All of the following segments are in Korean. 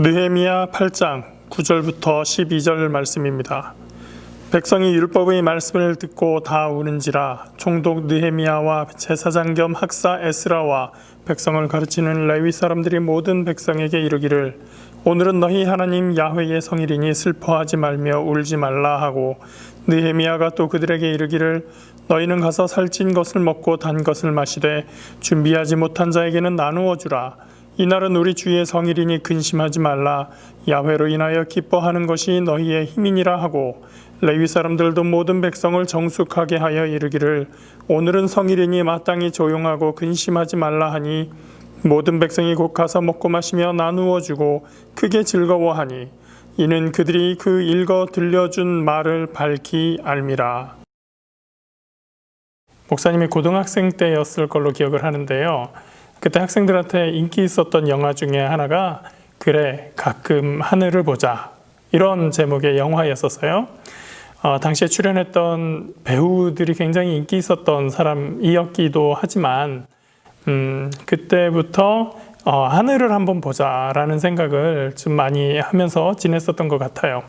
느헤미야 8장 9절부터 12절 말씀입니다. 백성이 율법의 말씀을 듣고 다 우는지라. 총독 느헤미야와 제사장 겸 학사 에스라와 백성을 가르치는 레위 사람들이 모든 백성에게 이르기를, 오늘은 너희 하나님 야훼의 성일이니 슬퍼하지 말며 울지 말라 하고, 느헤미야가 또 그들에게 이르기를, 너희는 가서 살찐 것을 먹고 단 것을 마시되 준비하지 못한 자에게는 나누어 주라. 이날은 우리 주의 성일이니 근심하지 말라. 야훼로 인하여 기뻐하는 것이 너희의 힘이니라 하고, 레위 사람들도 모든 백성을 정숙하게 하여 이르기를, 오늘은 성일이니 마땅히 조용하고 근심하지 말라 하니, 모든 백성이 곧 가서 먹고 마시며 나누어 주고 크게 즐거워하니, 이는 그들이 그 읽어 들려준 말을 밝히 알미라. 목사님이 고등학생 때였을 걸로 기억을 하는데요. 그때 학생들한테 인기 있었던 영화 중에 하나가 그래 가끔 하늘을 보자, 이런 제목의 영화였었어요. 당시에 출연했던 배우들이 굉장히 인기 있었던 사람이었기도 하지만 그때부터 하늘을 한번 보자라는 생각을 좀 많이 하면서 지냈었던 것 같아요.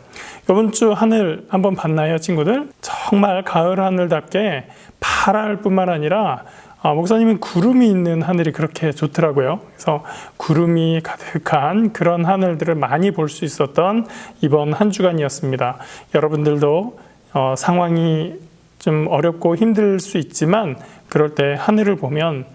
이번 주 하늘 한번 봤나요, 친구들? 정말 가을 하늘답게 파랄 뿐만 아니라 목사님은 구름이 있는 하늘이 그렇게 좋더라고요. 그래서 구름이 가득한 그런 하늘들을 많이 볼 수 있었던 이번 한 주간이었습니다. 여러분들도 상황이 좀 어렵고 힘들 수 있지만 그럴 때 하늘을 보면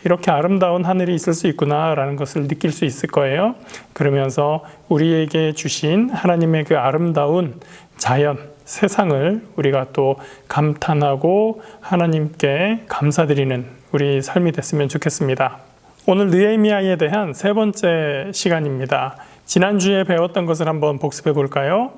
이렇게 아름다운 하늘이 있을 수 있구나라는 것을 느낄 수 있을 거예요. 그러면서 우리에게 주신 하나님의 그 아름다운 자연, 세상을 우리가 또 감탄하고 하나님께 감사드리는 우리 삶이 됐으면 좋겠습니다. 오늘 느헤미야에 대한 세 번째 시간입니다. 지난주에 배웠던 것을 한번 복습해 볼까요?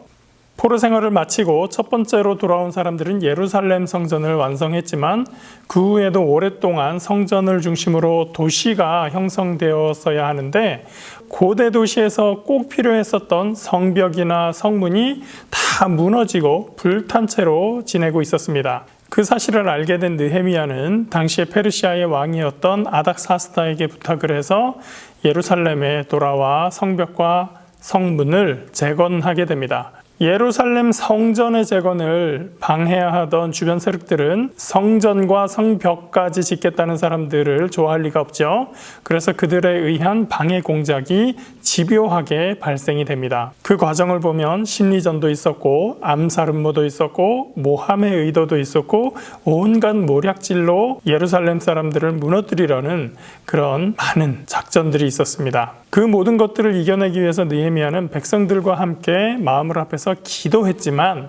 포로 생활을 마치고 첫 번째로 돌아온 사람들은 예루살렘 성전을 완성했지만 그 후에도 오랫동안 성전을 중심으로 도시가 형성되었어야 하는데, 고대 도시에서 꼭 필요했었던 성벽이나 성문이 다 무너지고 불탄 채로 지내고 있었습니다. 그 사실을 알게 된 느헤미야는 당시에 페르시아의 왕이었던 아닥사스다에게 부탁을 해서 예루살렘에 돌아와 성벽과 성문을 재건하게 됩니다. 예루살렘 성전의 재건을 방해하던 주변 세력들은 성전과 성벽까지 짓겠다는 사람들을 좋아할 리가 없죠. 그래서 그들에 의한 방해 공작이 집요하게 발생이 됩니다. 그 과정을 보면 심리전도 있었고 암살 음모도 있었고 모함의 의도도 있었고 온갖 모략질로 예루살렘 사람들을 무너뜨리려는 그런 많은 작전들이 있었습니다. 그 모든 것들을 이겨내기 위해서 느헤미야는 백성들과 함께 마음을 합해서 기도했지만,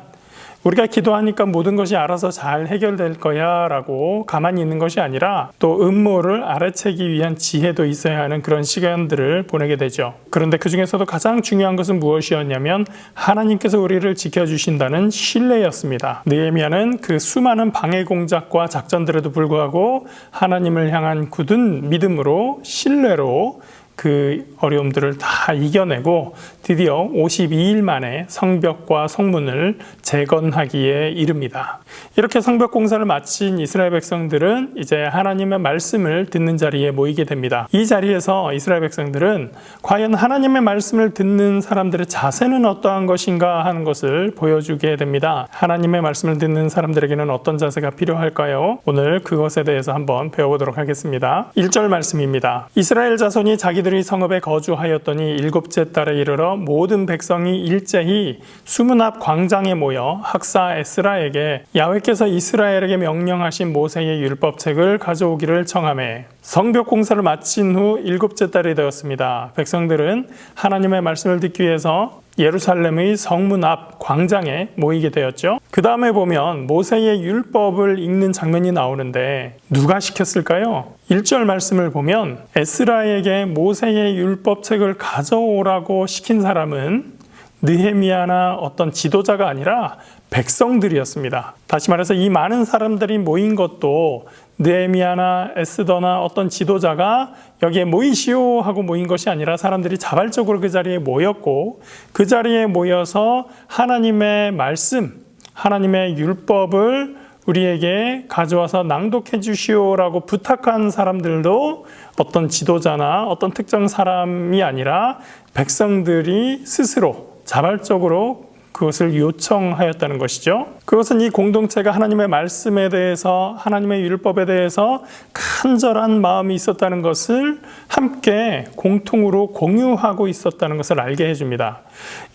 우리가 기도하니까 모든 것이 알아서 잘 해결될 거야 라고 가만히 있는 것이 아니라 또 음모를 알아채기 위한 지혜도 있어야 하는 그런 시간들을 보내게 되죠. 그런데 그 중에서도 가장 중요한 것은 무엇이었냐면 하나님께서 우리를 지켜주신다는 신뢰였습니다. 느헤미야는 그 수많은 방해 공작과 작전들에도 불구하고 하나님을 향한 굳은 믿음으로, 신뢰로 그 어려움들을 다 이겨내고 드디어 52일 만에 성벽과 성문을 재건하기에 이릅니다. 이렇게 성벽 공사를 마친 이스라엘 백성들은 이제 하나님의 말씀을 듣는 자리에 모이게 됩니다. 이 자리에서 이스라엘 백성들은 과연 하나님의 말씀을 듣는 사람들의 자세는 어떠한 것인가 하는 것을 보여주게 됩니다. 하나님의 말씀을 듣는 사람들에게는 어떤 자세가 필요할까요? 오늘 그것에 대해서 한번 배워보도록 하겠습니다. 1절 말씀입니다. 이스라엘 자손이 자기들이 성읍에 거주하였더니 7째 달에 이르러 모든 백성이 일제히 수문 앞 광장에 모여 학사 에스라에게 야훼께서 이스라엘에게 명령하신 모세의 율법책을 가져오기를 청하매, 성벽 공사를 마친 후 7째 달이 되었습니다. 백성들은 하나님의 말씀을 듣기 위해서 예루살렘의 성문 앞 광장에 모이게 되었죠. 그 다음에 보면 모세의 율법을 읽는 장면이 나오는데 누가 시켰을까요? 1절 말씀을 보면 에스라에게 모세의 율법책을 가져오라고 시킨 사람은 느헤미야나 어떤 지도자가 아니라 백성들이었습니다. 다시 말해서 이 많은 사람들이 모인 것도 느헤미야나 에스더나 어떤 지도자가 여기에 모이시오 하고 모인 것이 아니라 사람들이 자발적으로 그 자리에 모였고, 그 자리에 모여서 하나님의 말씀, 하나님의 율법을 우리에게 가져와서 낭독해 주시오라고 부탁한 사람들도 어떤 지도자나 어떤 특정 사람이 아니라 백성들이 스스로 자발적으로 그것을 요청하였다는 것이죠. 그것은 이 공동체가 하나님의 말씀에 대해서, 하나님의 율법에 대해서 간절한 마음이 있었다는 것을 함께 공통으로 공유하고 있었다는 것을 알게 해줍니다.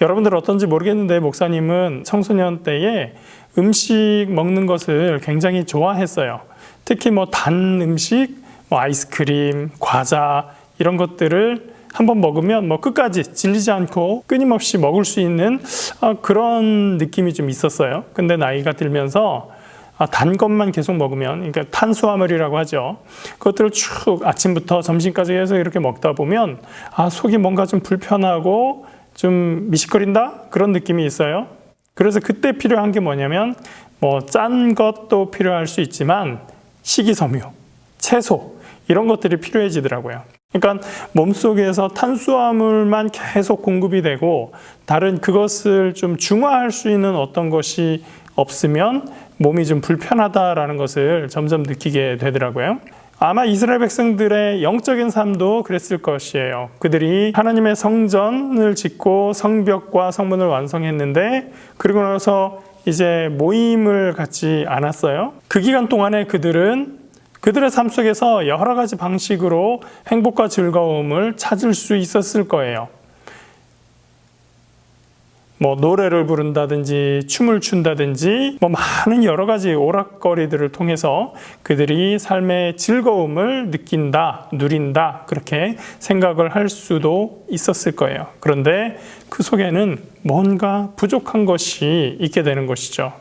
여러분들 어떤지 모르겠는데 목사님은 청소년 때에 음식 먹는 것을 굉장히 좋아했어요. 특히 단 음식, 아이스크림, 과자 이런 것들을 한번 먹으면 끝까지 질리지 않고 끊임없이 먹을 수 있는 그런 느낌이 좀 있었어요. 근데 나이가 들면서 단 것만 계속 먹으면, 그러니까 탄수화물이라고 하죠. 그것들을 쭉 아침부터 점심까지 해서 이렇게 먹다 보면 속이 뭔가 좀 불편하고 좀 미식거린다? 그런 느낌이 있어요. 그래서 그때 필요한 게 뭐냐면 짠 것도 필요할 수 있지만 식이섬유, 채소 이런 것들이 필요해지더라고요. 그러니까 몸속에서 탄수화물만 계속 공급이 되고 다른 그것을 좀 중화할 수 있는 어떤 것이 없으면 몸이 좀 불편하다라는 것을 점점 느끼게 되더라고요. 아마 이스라엘 백성들의 영적인 삶도 그랬을 것이에요. 그들이 하나님의 성전을 짓고 성벽과 성문을 완성했는데 그리고 나서 이제 모임을 갖지 않았어요. 그 기간 동안에 그들의 삶 속에서 여러 가지 방식으로 행복과 즐거움을 찾을 수 있었을 거예요. 노래를 부른다든지 춤을 춘다든지 많은 여러 가지 오락거리들을 통해서 그들이 삶의 즐거움을 느낀다, 누린다 그렇게 생각을 할 수도 있었을 거예요. 그런데 그 속에는 뭔가 부족한 것이 있게 되는 것이죠.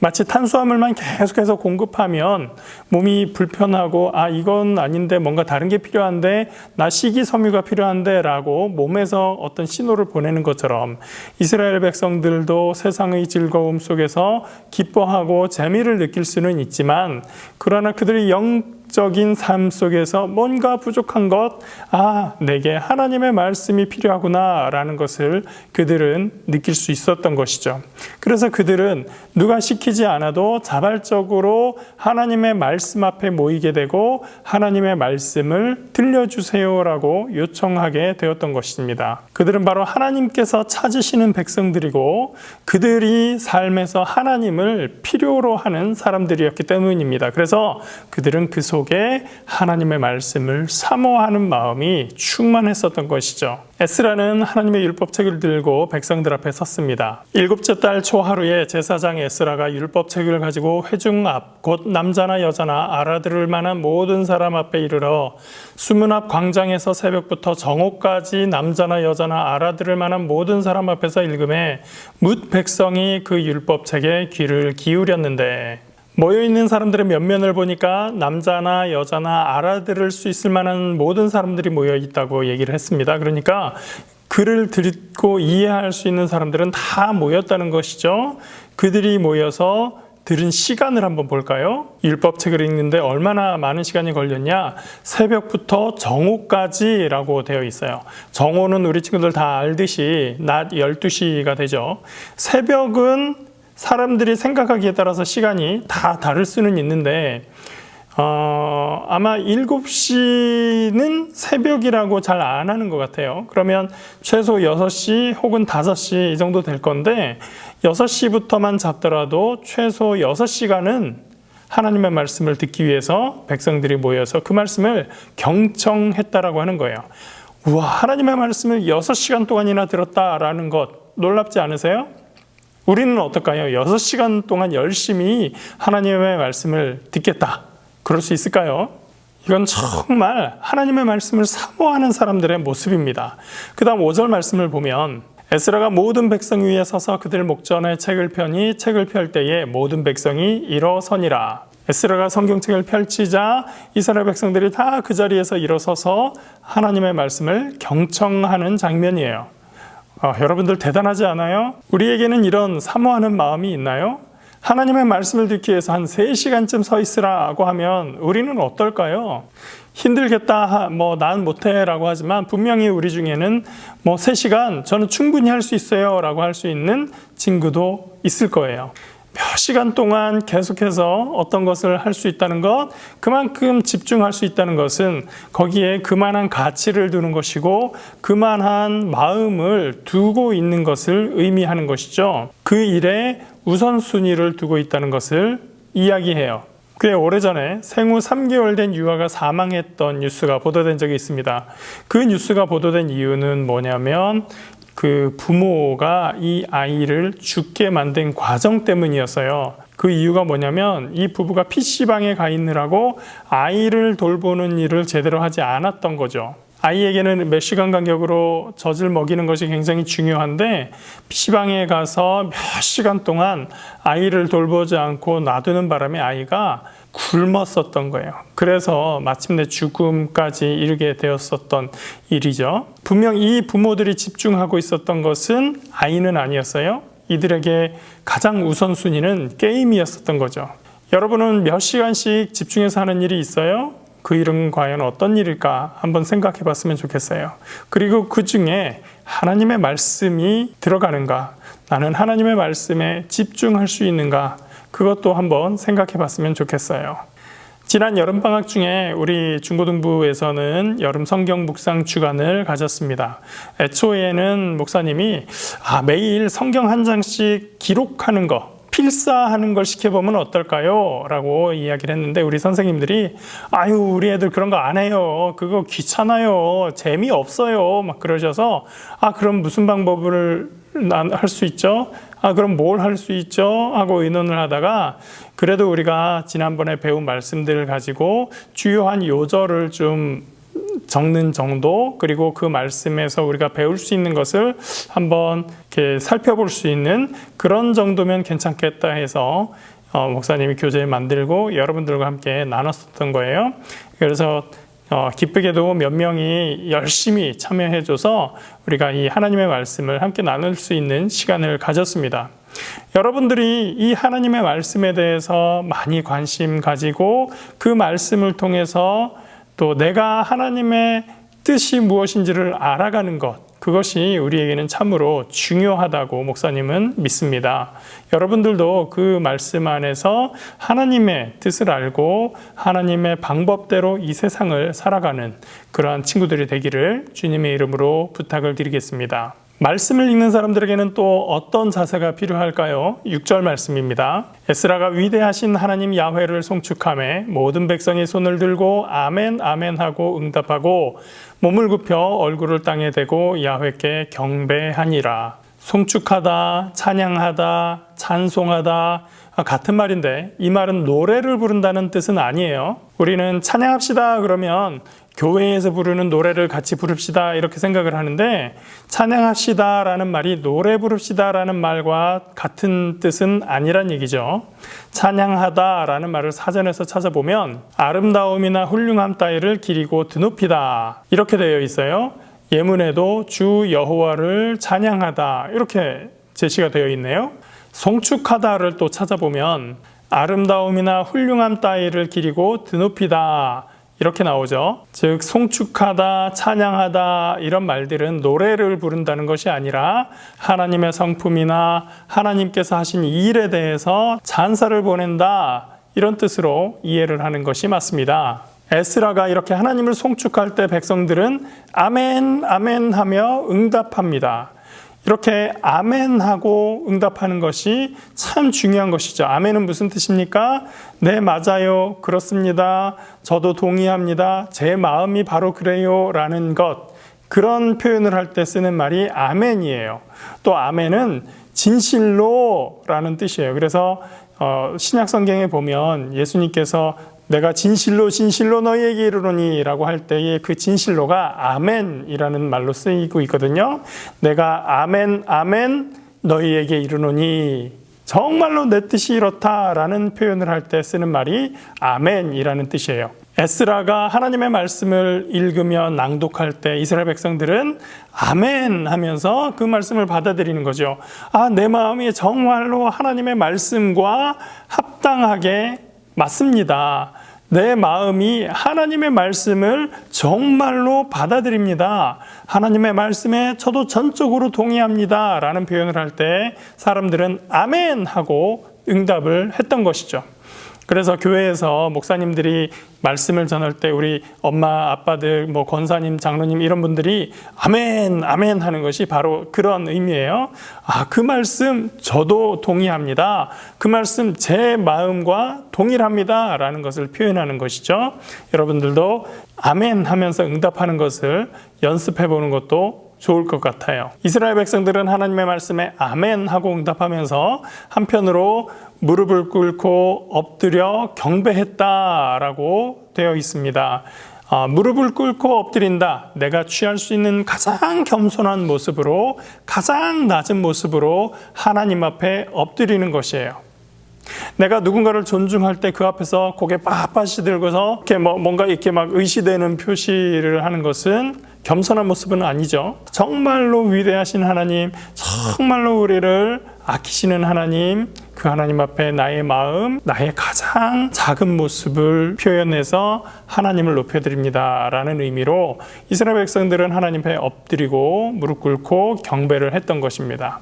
마치 탄수화물만 계속해서 공급하면 몸이 불편하고 이건 아닌데 뭔가 다른 게 필요한데 나 식이섬유가 필요한데 라고 몸에서 어떤 신호를 보내는 것처럼 이스라엘 백성들도 세상의 즐거움 속에서 기뻐하고 재미를 느낄 수는 있지만 그러나 그들이 영적인 삶 속에서 뭔가 부족한 것, 내게 하나님의 말씀이 필요하구나 라는 것을 그들은 느낄 수 있었던 것이죠. 그래서 그들은 누가 시키지 않아도 자발적으로 하나님의 말씀 앞에 모이게 되고 하나님의 말씀을 들려주세요라고 요청하게 되었던 것입니다. 그들은 바로 하나님께서 찾으시는 백성들이고 그들이 삶에서 하나님을 필요로 하는 사람들이었기 때문입니다. 그래서 그들은 그 속에 하나님의 말씀을 사모하는 마음이 충만했었던 것이죠. 에스라는 하나님의 율법책을 들고 백성들 앞에 섰습니다. 7째 달 초하루에 제사장 에스라가 율법책을 가지고 회중 앞, 곧 남자나 여자나 알아들을 만한 모든 사람 앞에 이르러 수문 앞 광장에서 새벽부터 정오까지 남자나 여자나 알아들을 만한 모든 사람 앞에서 읽음에 뭇 백성이 그 율법책에 귀를 기울였는데 모여있는 사람들의 면면을 보니까 남자나 여자나 알아들을 수 있을 만한 모든 사람들이 모여있다고 얘기를 했습니다. 그러니까 글을 듣고 이해할 수 있는 사람들은 다 모였다는 것이죠. 그들이 모여서 들은 시간을 한번 볼까요? 율법책을 읽는데 얼마나 많은 시간이 걸렸냐? 새벽부터 정오까지라고 되어 있어요. 정오는 우리 친구들 다 알듯이 낮 12시가 되죠. 새벽은 사람들이 생각하기에 따라서 시간이 다 다를 수는 있는데 아마 7시는 새벽이라고 잘 안 하는 것 같아요. 그러면 최소 6시 혹은 5시 이 정도 될 건데 6시부터만 잡더라도 최소 6시간은 하나님의 말씀을 듣기 위해서 백성들이 모여서 그 말씀을 경청했다라고 하는 거예요. 우와, 하나님의 말씀을 6시간 동안이나 들었다라는 것 놀랍지 않으세요? 우리는 어떨까요? 6시간 동안 열심히 하나님의 말씀을 듣겠다. 그럴 수 있을까요? 이건 정말 하나님의 말씀을 사모하는 사람들의 모습입니다. 그 다음 5절 말씀을 보면 에스라가 모든 백성 위에 서서 그들 목전에 책을 펴니 책을 펼 때에 모든 백성이 일어서니라. 에스라가 성경책을 펼치자 이스라엘 백성들이 다 그 자리에서 일어서서 하나님의 말씀을 경청하는 장면이에요. 여러분들 대단하지 않아요? 우리에게는 이런 사모하는 마음이 있나요? 하나님의 말씀을 듣기 위해서 한 3시간쯤 서 있으라고 하면 우리는 어떨까요? 힘들겠다, 난 못해 라고 하지만 분명히 우리 중에는 3시간 저는 충분히 할 수 있어요 라고 할 수 있는 친구도 있을 거예요. 몇 시간 동안 계속해서 어떤 것을 할 수 있다는 것, 그만큼 집중할 수 있다는 것은 거기에 그만한 가치를 두는 것이고 그만한 마음을 두고 있는 것을 의미하는 것이죠. 그 일에 우선순위를 두고 있다는 것을 이야기해요. 꽤 오래전에 생후 3개월 된 유아가 사망했던 뉴스가 보도된 적이 있습니다. 그 뉴스가 보도된 이유는 뭐냐면 그 부모가 이 아이를 죽게 만든 과정 때문이었어요. 그 이유가 뭐냐면 이 부부가 PC방에 가 있느라고 아이를 돌보는 일을 제대로 하지 않았던 거죠. 아이에게는 몇 시간 간격으로 젖을 먹이는 것이 굉장히 중요한데 PC방에 가서 몇 시간 동안 아이를 돌보지 않고 놔두는 바람에 아이가 굶었었던 거예요. 그래서 마침내 죽음까지 이르게 되었었던 일이죠. 분명 이 부모들이 집중하고 있었던 것은 아이는 아니었어요. 이들에게 가장 우선순위는 게임이었었던 거죠. 여러분은 몇 시간씩 집중해서 하는 일이 있어요? 그 일은 과연 어떤 일일까 한번 생각해 봤으면 좋겠어요. 그리고 그 중에 하나님의 말씀이 들어가는가? 나는 하나님의 말씀에 집중할 수 있는가? 그것도 한번 생각해 봤으면 좋겠어요. 지난 여름방학 중에 우리 중고등부에서는 여름 성경 묵상 주간을 가졌습니다. 애초에는 목사님이 매일 성경 한 장씩 기록하는 거, 필사하는 걸 시켜보면 어떨까요? 라고 이야기를 했는데 우리 선생님들이 우리 애들 그런 거 안 해요. 그거 귀찮아요. 재미없어요. 막 그러셔서 그럼 무슨 방법을 할 수 있죠? 그럼 뭘 할 수 있죠? 하고 의논을 하다가 그래도 우리가 지난번에 배운 말씀들을 가지고 주요한 요절을 좀 적는 정도, 그리고 그 말씀에서 우리가 배울 수 있는 것을 한번 이렇게 살펴볼 수 있는 그런 정도면 괜찮겠다 해서 목사님이 교재를 만들고 여러분들과 함께 나눴었던 거예요. 그래서 기쁘게도 몇 명이 열심히 참여해줘서 우리가 이 하나님의 말씀을 함께 나눌 수 있는 시간을 가졌습니다. 여러분들이 이 하나님의 말씀에 대해서 많이 관심 가지고 그 말씀을 통해서 또 내가 하나님의 뜻이 무엇인지를 알아가는 것, 그것이 우리에게는 참으로 중요하다고 목사님은 믿습니다. 여러분들도 그 말씀 안에서 하나님의 뜻을 알고 하나님의 방법대로 이 세상을 살아가는 그러한 친구들이 되기를 주님의 이름으로 부탁을 드리겠습니다. 말씀을 읽는 사람들에게는 또 어떤 자세가 필요할까요? 6절 말씀입니다. 에스라가 위대하신 하나님 야훼를 송축하며 모든 백성이 손을 들고 아멘 아멘 하고 응답하고 몸을 굽혀 얼굴을 땅에 대고 야훼께 경배하니라. 송축하다, 찬양하다, 찬송하다 같은 말인데 이 말은 노래를 부른다는 뜻은 아니에요. 우리는 찬양합시다 그러면 교회에서 부르는 노래를 같이 부릅시다 이렇게 생각을 하는데 찬양합시다 라는 말이 노래 부릅시다 라는 말과 같은 뜻은 아니란 얘기죠. 찬양하다 라는 말을 사전에서 찾아보면 아름다움이나 훌륭함 따위를 기리고 드높이다 이렇게 되어 있어요. 예문에도 주 여호와를 찬양하다 이렇게 제시가 되어 있네요. 송축하다를 또 찾아보면 아름다움이나 훌륭함 따위를 기리고 드높이다 이렇게 나오죠. 즉 송축하다, 찬양하다 이런 말들은 노래를 부른다는 것이 아니라 하나님의 성품이나 하나님께서 하신 이 일에 대해서 찬사를 보낸다 이런 뜻으로 이해를 하는 것이 맞습니다. 에스라가 이렇게 하나님을 송축할 때 백성들은 아멘 아멘 하며 응답합니다. 이렇게 아멘하고 응답하는 것이 참 중요한 것이죠. 아멘은 무슨 뜻입니까? 네, 맞아요. 그렇습니다. 저도 동의합니다. 제 마음이 바로 그래요. 라는 것. 그런 표현을 할 때 쓰는 말이 아멘이에요. 또 아멘은 진실로 라는 뜻이에요. 그래서 신약 성경에 보면 예수님께서 내가 진실로 진실로 너희에게 이르노니 라고 할 때의 그 진실로가 아멘이라는 말로 쓰이고 있거든요. 내가 아멘 아멘 너희에게 이르노니 정말로 내 뜻이 이렇다라는 표현을 할 때 쓰는 말이 아멘이라는 뜻이에요. 에스라가 하나님의 말씀을 읽으며 낭독할 때 이스라엘 백성들은 아멘 하면서 그 말씀을 받아들이는 거죠. 내 마음이 정말로 하나님의 말씀과 합당하게 맞습니다. 내 마음이 하나님의 말씀을 정말로 받아들입니다. 하나님의 말씀에 저도 전적으로 동의합니다. 라는 표현을 할 때 사람들은 아멘 하고 응답을 했던 것이죠. 그래서 교회에서 목사님들이 말씀을 전할 때 우리 엄마, 아빠들, 권사님, 장로님 이런 분들이 아멘, 아멘 하는 것이 바로 그런 의미예요. 그 말씀 저도 동의합니다. 그 말씀 제 마음과 동일합니다. 라는 것을 표현하는 것이죠. 여러분들도 아멘 하면서 응답하는 것을 연습해 보는 것도 좋을 것 같아요. 이스라엘 백성들은 하나님의 말씀에 아멘 하고 응답하면서 한편으로 무릎을 꿇고 엎드려 경배했다라고 되어 있습니다. 무릎을 꿇고 엎드린다. 내가 취할 수 있는 가장 겸손한 모습으로, 가장 낮은 모습으로 하나님 앞에 엎드리는 것이에요. 내가 누군가를 존중할 때 그 앞에서 고개 빳빳이 들고서 이렇게 뭔가 이렇게 막 의시되는 표시를 하는 것은 겸손한 모습은 아니죠. 정말로 위대하신 하나님, 정말로 우리를 아끼시는 하나님, 그 하나님 앞에 나의 마음, 나의 가장 작은 모습을 표현해서 하나님을 높여드립니다 라는 의미로 이스라엘 백성들은 하나님 앞에 엎드리고 무릎 꿇고 경배를 했던 것입니다.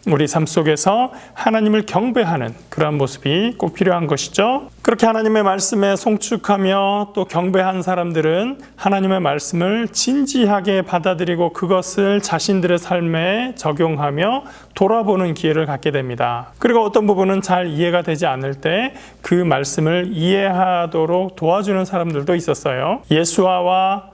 우리 삶 속에서 하나님을 경배하는 그러한 모습이 꼭 필요한 것이죠. 그렇게 하나님의 말씀에 송축하며 또 경배한 사람들은 하나님의 말씀을 진지하게 받아들이고 그것을 자신들의 삶에 적용하며 돌아보는 기회를 갖게 됩니다. 그리고 어떤 부분은 잘 이해가 되지 않을 때 그 말씀을 이해하도록 도와주는 사람들도 있었어요. 예수아와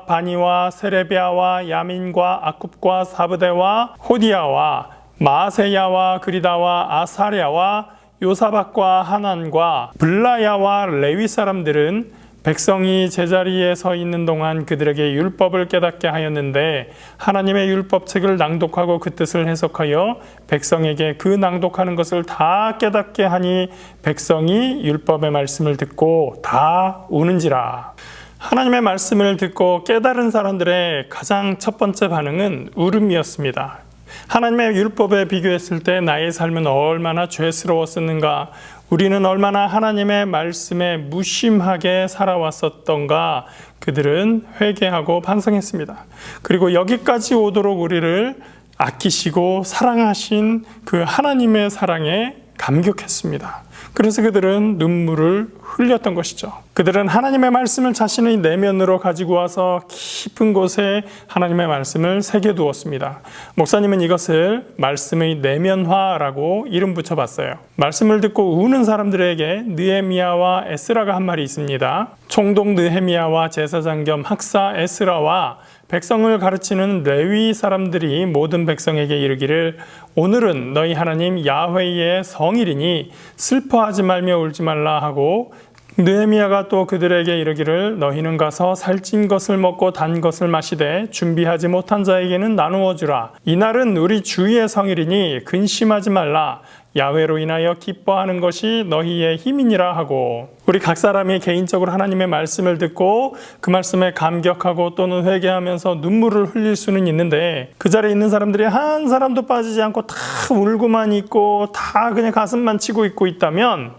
바니와 세레비아와 야민과 아굽과 사브대와 호디야와 마아세야와 그리다와 아사랴와 요사박과 하난과 블라야와 레위 사람들은 백성이 제자리에 서 있는 동안 그들에게 율법을 깨닫게 하였는데 하나님의 율법책을 낭독하고 그 뜻을 해석하여 백성에게 그 낭독하는 것을 다 깨닫게 하니 백성이 율법의 말씀을 듣고 다 우는지라. 하나님의 말씀을 듣고 깨달은 사람들의 가장 첫 번째 반응은 울음이었습니다. 하나님의 율법에 비교했을 때 나의 삶은 얼마나 죄스러웠었는가, 우리는 얼마나 하나님의 말씀에 무심하게 살아왔었던가 그들은 회개하고 반성했습니다. 그리고 여기까지 오도록 우리를 아끼시고 사랑하신 그 하나님의 사랑에 감격했습니다. 그래서 그들은 눈물을 흘렸던 것이죠. 그들은 하나님의 말씀을 자신의 내면으로 가지고 와서 깊은 곳에 하나님의 말씀을 새겨두었습니다. 목사님은 이것을 말씀의 내면화라고 이름 붙여봤어요. 말씀을 듣고 우는 사람들에게 느헤미야와 에스라가 한 말이 있습니다. 총독 느헤미야와 제사장 겸 학사 에스라와 백성을 가르치는 레위 사람들이 모든 백성에게 이르기를 오늘은 너희 하나님 야훼의 성일이니 슬퍼하지 말며 울지 말라 하고 느헤미야가 또 그들에게 이르기를 너희는 가서 살찐 것을 먹고 단 것을 마시되 준비하지 못한 자에게는 나누어 주라. 이날은 우리 주의 성일이니 근심하지 말라. 야훼로 인하여 기뻐하는 것이 너희의 힘이니라 하고. 우리 각 사람이 개인적으로 하나님의 말씀을 듣고 그 말씀에 감격하고 또는 회개하면서 눈물을 흘릴 수는 있는데 그 자리에 있는 사람들이 한 사람도 빠지지 않고 다 울고만 있고 다 그냥 가슴만 치고 있고 있다면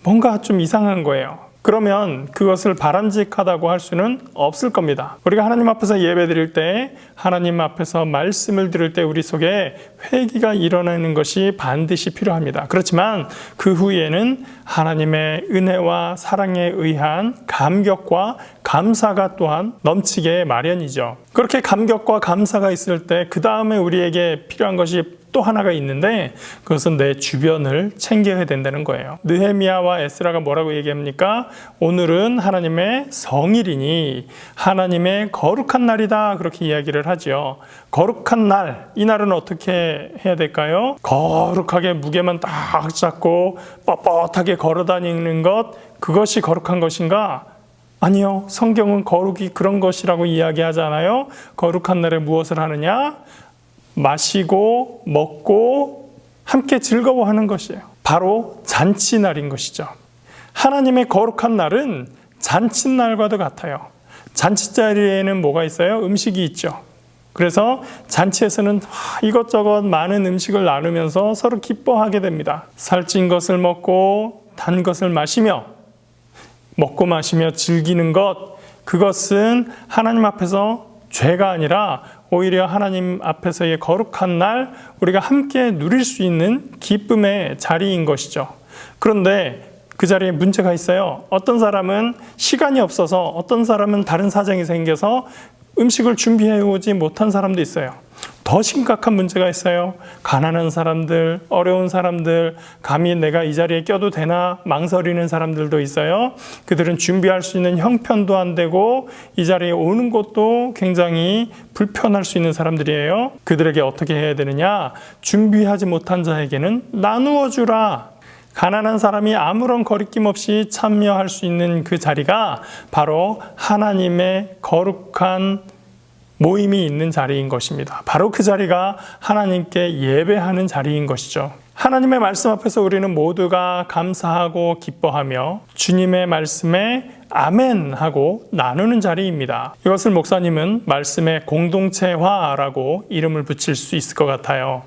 뭔가 좀 이상한 거예요. 그러면 그것을 바람직하다고 할 수는 없을 겁니다. 우리가 하나님 앞에서 예배 드릴 때, 하나님 앞에서 말씀을 들을 때 우리 속에 회개가 일어나는 것이 반드시 필요합니다. 그렇지만 그 후에는 하나님의 은혜와 사랑에 의한 감격과 감사가 또한 넘치게 마련이죠. 그렇게 감격과 감사가 있을 때 그 다음에 우리에게 필요한 것이 또 하나가 있는데 그것은 내 주변을 챙겨야 된다는 거예요. 느헤미야와 에스라가 뭐라고 얘기합니까? 오늘은 하나님의 성일이니 하나님의 거룩한 날이다 그렇게 이야기를 하죠. 거룩한 날, 이 날은 어떻게 해야 될까요? 거룩하게 무게만 딱 잡고 뻣뻣하게 걸어다니는 것, 그것이 거룩한 것인가? 아니요. 성경은 거룩이 그런 것이라고 이야기하잖아요. 거룩한 날에 무엇을 하느냐? 마시고 먹고 함께 즐거워하는 것이에요. 바로 잔치날인 것이죠. 하나님의 거룩한 날은 잔치날과도 같아요. 잔치 자리에는 뭐가 있어요? 음식이 있죠. 그래서 잔치에서는 이것저것 많은 음식을 나누면서 서로 기뻐하게 됩니다. 살찐 것을 먹고 단 것을 마시며 먹고 마시며 즐기는 것, 그것은 하나님 앞에서 죄가 아니라 오히려 하나님 앞에서의 거룩한 날 우리가 함께 누릴 수 있는 기쁨의 자리인 것이죠. 그런데 그 자리에 문제가 있어요. 어떤 사람은 시간이 없어서, 어떤 사람은 다른 사정이 생겨서 음식을 준비해 오지 못한 사람도 있어요. 더 심각한 문제가 있어요. 가난한 사람들, 어려운 사람들, 감히 내가 이 자리에 껴도 되나 망설이는 사람들도 있어요. 그들은 준비할 수 있는 형편도 안 되고 이 자리에 오는 것도 굉장히 불편할 수 있는 사람들이에요. 그들에게 어떻게 해야 되느냐? 준비하지 못한 자에게는 나누어 주라. 가난한 사람이 아무런 거리낌 없이 참여할 수 있는 그 자리가 바로 하나님의 거룩한 모임이 있는 자리인 것입니다. 바로 그 자리가 하나님께 예배하는 자리인 것이죠. 하나님의 말씀 앞에서 우리는 모두가 감사하고 기뻐하며 주님의 말씀에 아멘하고 나누는 자리입니다. 이것을 목사님은 말씀의 공동체화라고 이름을 붙일 수 있을 것 같아요.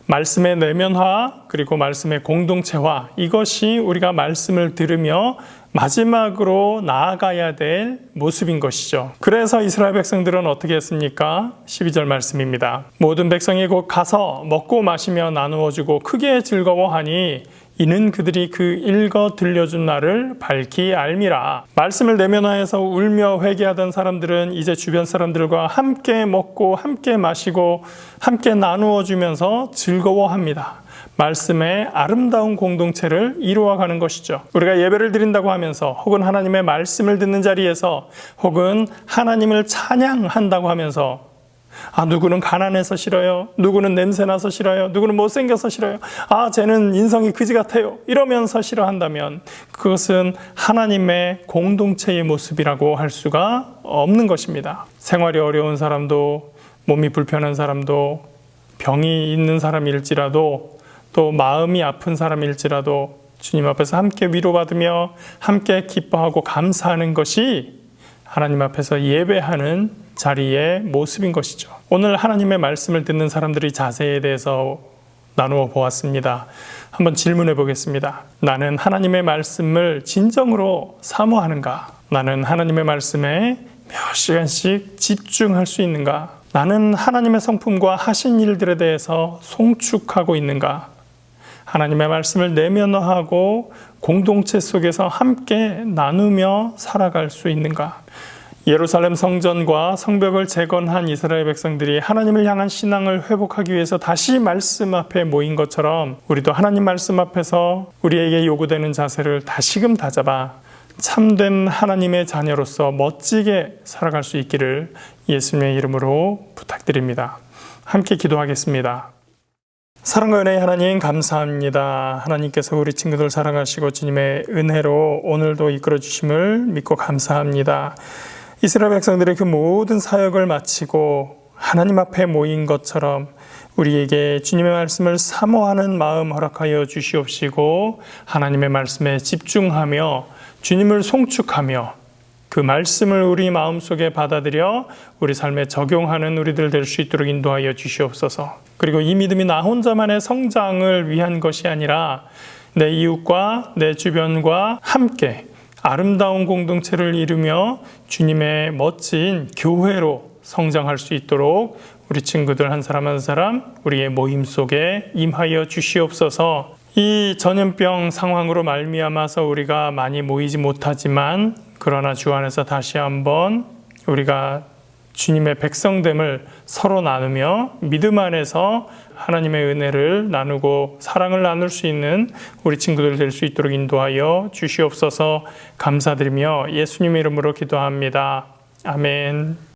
말씀의 내면화 그리고 말씀의 공동체화, 이것이 우리가 말씀을 들으며 마지막으로 나아가야 될 모습인 것이죠. 그래서 이스라엘 백성들은 어떻게 했습니까? 12절 말씀입니다. 모든 백성이 곧 가서 먹고 마시며 나누어 주고 크게 즐거워하니 이는 그들이 그 읽어 들려준 날을 밝히 알미라. 말씀을 내면화해서 울며 회개하던 사람들은 이제 주변 사람들과 함께 먹고 함께 마시고 함께 나누어 주면서 즐거워합니다. 말씀의 아름다운 공동체를 이루어가는 것이죠. 우리가 예배를 드린다고 하면서, 혹은 하나님의 말씀을 듣는 자리에서, 혹은 하나님을 찬양한다고 하면서, 누구는 가난해서 싫어요. 누구는 냄새나서 싫어요. 누구는 못생겨서 싫어요. 쟤는 인성이 그지 같아요. 이러면서 싫어한다면 그것은 하나님의 공동체의 모습이라고 할 수가 없는 것입니다. 생활이 어려운 사람도, 몸이 불편한 사람도, 병이 있는 사람일지라도, 또 마음이 아픈 사람일지라도 주님 앞에서 함께 위로받으며 함께 기뻐하고 감사하는 것이 하나님 앞에서 예배하는 자리의 모습인 것이죠. 오늘 하나님의 말씀을 듣는 사람들의 자세에 대해서 나누어 보았습니다. 한번 질문해 보겠습니다. 나는 하나님의 말씀을 진정으로 사모하는가? 나는 하나님의 말씀에 몇 시간씩 집중할 수 있는가? 나는 하나님의 성품과 하신 일들에 대해서 송축하고 있는가? 하나님의 말씀을 내면화하고 공동체 속에서 함께 나누며 살아갈 수 있는가? 예루살렘 성전과 성벽을 재건한 이스라엘 백성들이 하나님을 향한 신앙을 회복하기 위해서 다시 말씀 앞에 모인 것처럼 우리도 하나님 말씀 앞에서 우리에게 요구되는 자세를 다시금 다잡아 참된 하나님의 자녀로서 멋지게 살아갈 수 있기를 예수님의 이름으로 부탁드립니다. 함께 기도하겠습니다. 사랑과 은혜의 하나님 감사합니다. 하나님께서 우리 친구들 사랑하시고 주님의 은혜로 오늘도 이끌어 주심을 믿고 감사합니다. 이스라엘 백성들의 그 모든 사역을 마치고 하나님 앞에 모인 것처럼 우리에게 주님의 말씀을 사모하는 마음 허락하여 주시옵시고 하나님의 말씀에 집중하며 주님을 송축하며 그 말씀을 우리 마음속에 받아들여 우리 삶에 적용하는 우리들 될 수 있도록 인도하여 주시옵소서. 그리고 이 믿음이 나 혼자만의 성장을 위한 것이 아니라 내 이웃과 내 주변과 함께 아름다운 공동체를 이루며 주님의 멋진 교회로 성장할 수 있도록 우리 친구들 한 사람 한 사람 우리의 모임 속에 임하여 주시옵소서. 이 전염병 상황으로 말미암아서 우리가 많이 모이지 못하지만 그러나 주 안에서 다시 한번 우리가 주님의 백성됨을 서로 나누며 믿음 안에서 하나님의 은혜를 나누고 사랑을 나눌 수 있는 우리 친구들 될 수 있도록 인도하여 주시옵소서. 감사드리며 예수님의 이름으로 기도합니다. 아멘.